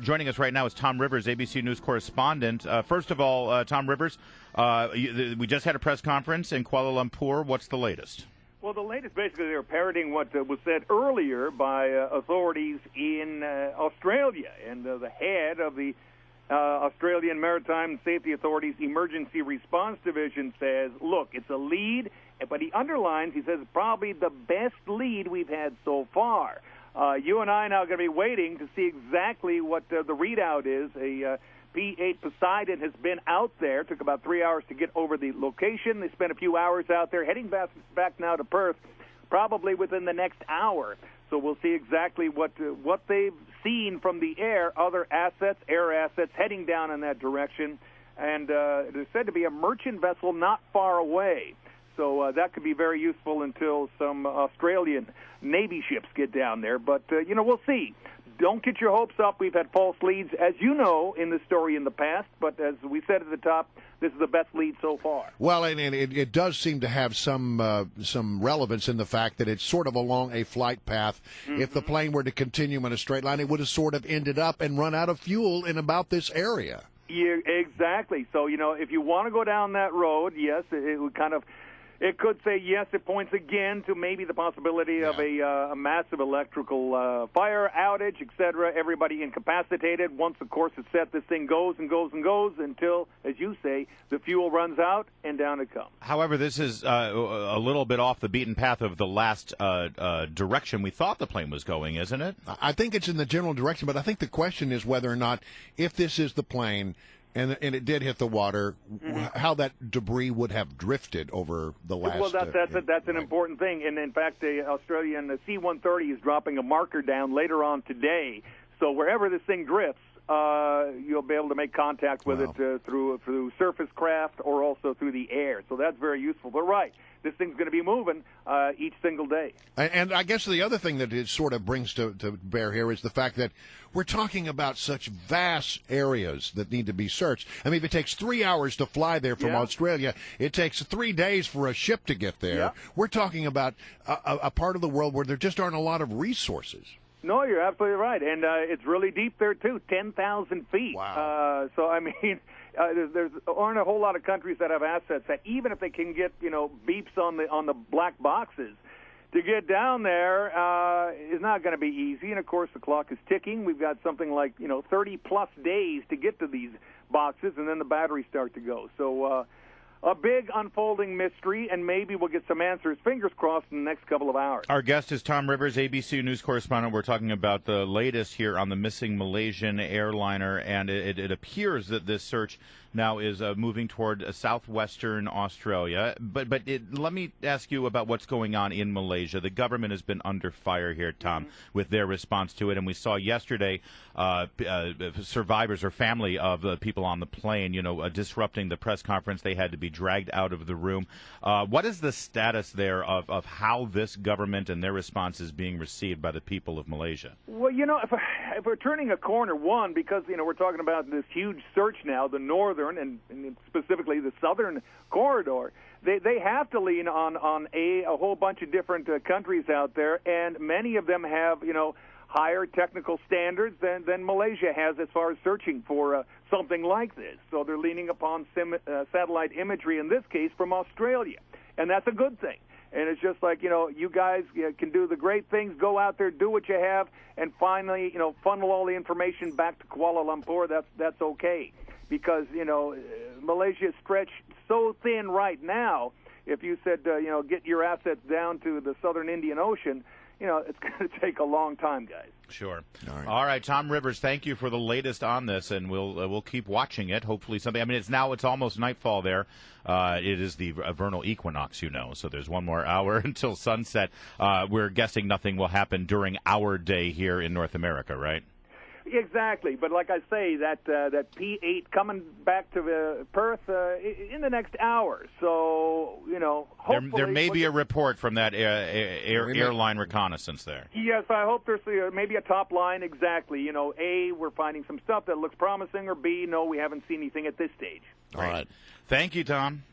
Joining us right now is Tom Rivers, ABC News correspondent. First of all, Tom Rivers, we just had a press conference in Kuala Lumpur. What's the latest? Well, the latest, basically, they're parroting what was said earlier by authorities in Australia. And the head of the Australian Maritime Safety Authority's Emergency Response Division says, look, it's a lead, but he underlines, he says, probably the best lead we've had so far. You and I now are going to be waiting to see exactly what the readout is. A P-8 Poseidon has been out there. Took about 3 hours to get over the location. They spent a few hours out there, heading back now to Perth, probably within the next hour. So we'll see exactly what they've seen from the air, other assets, air assets, heading down in that direction. And there's said to be a merchant vessel not far away. So that could be very useful until some Australian Navy ships get down there. But, we'll see. Don't get your hopes up. We've had false leads, as you know, in the story in the past. But as we said at the top, this is the best lead so far. Well, and it does seem to have some relevance in the fact that it's sort of along a flight path. Mm-hmm. If the plane were to continue in a straight line, it would have sort of ended up and run out of fuel in about this area. Yeah, exactly. So, if you want to go down that road, yes, it would kind of... It could say yes. It points again to maybe the possibility of a massive electrical fire outage, etc. Everybody incapacitated. Once, of course, it's set, this thing goes and goes and goes until, as you say, the fuel runs out and down it comes. However, this is a little bit off the beaten path of the last direction we thought the plane was going, isn't it? I think it's in the general direction, but I think the question is whether or not, if this is the plane, and it did hit the water, how that debris would have drifted over the last... Well, that's an important thing. And, in fact, the Australian C-130 is dropping a marker down later on today. So wherever this thing drifts, you'll be able to make contact with it through surface craft or also through the air. So that's very useful. But, right, this thing's going to be moving each single day. And I guess the other thing that it sort of brings to bear here is the fact that we're talking about such vast areas that need to be searched. I mean, if it takes 3 hours to fly there from Australia, it takes 3 days for a ship to get there. Yeah. We're talking about a part of the world where there just aren't a lot of resources. No, you're absolutely right. And it's really deep there, too, 10,000 feet. Wow. So, I mean... there aren't a whole lot of countries that have assets that even if they can get beeps on the black boxes, to get down there is not going to be easy. And of course the clock is ticking. We've got something like 30 plus days to get to these boxes, and then the batteries start to go. So a big unfolding mystery, and maybe we'll get some answers, fingers crossed, in the next couple of hours. Our guest is Tom Rivers, ABC News correspondent. We're talking about the latest here on the missing Malaysian airliner, and it appears that this search now is moving toward southwestern Australia. But let me ask you about what's going on in Malaysia. The government has been under fire here, Tom, with their response to it. And we saw yesterday survivors or family of the people on the plane, disrupting the press conference. They had to be dragged out of the room. What is the status there of how this government and their response is being received by the people of Malaysia? Well, if we're turning a corner, because we're talking about this huge search now, the northern and specifically the southern corridor, they have to lean on a whole bunch of different countries out there, and many of them have higher technical standards than Malaysia has as far as searching for something like this. So they're leaning upon satellite imagery, in this case from Australia, and that's a good thing. And it's just like, you guys can do the great things, go out there, do what you have, and finally, funnel all the information back to Kuala Lumpur. That's okay. Because, Malaysia is stretched so thin right now. If you said, get your assets down to the southern Indian Ocean, it's going to take a long time, guys. Sure. All right, Tom Rivers, thank you for the latest on this, and we'll keep watching it. Hopefully something. I mean, it's almost nightfall there. It is the vernal equinox, so there's one more hour until sunset. We're guessing nothing will happen during our day here in North America, right? Exactly, but like I say, that P-8 coming back to Perth in the next hour. So hopefully there may be a report from that airline reconnaissance there. Yes, I hope there's maybe a top line. Exactly. A, we're finding some stuff that looks promising, or B, no, we haven't seen anything at this stage. All right. Thank you, Tom.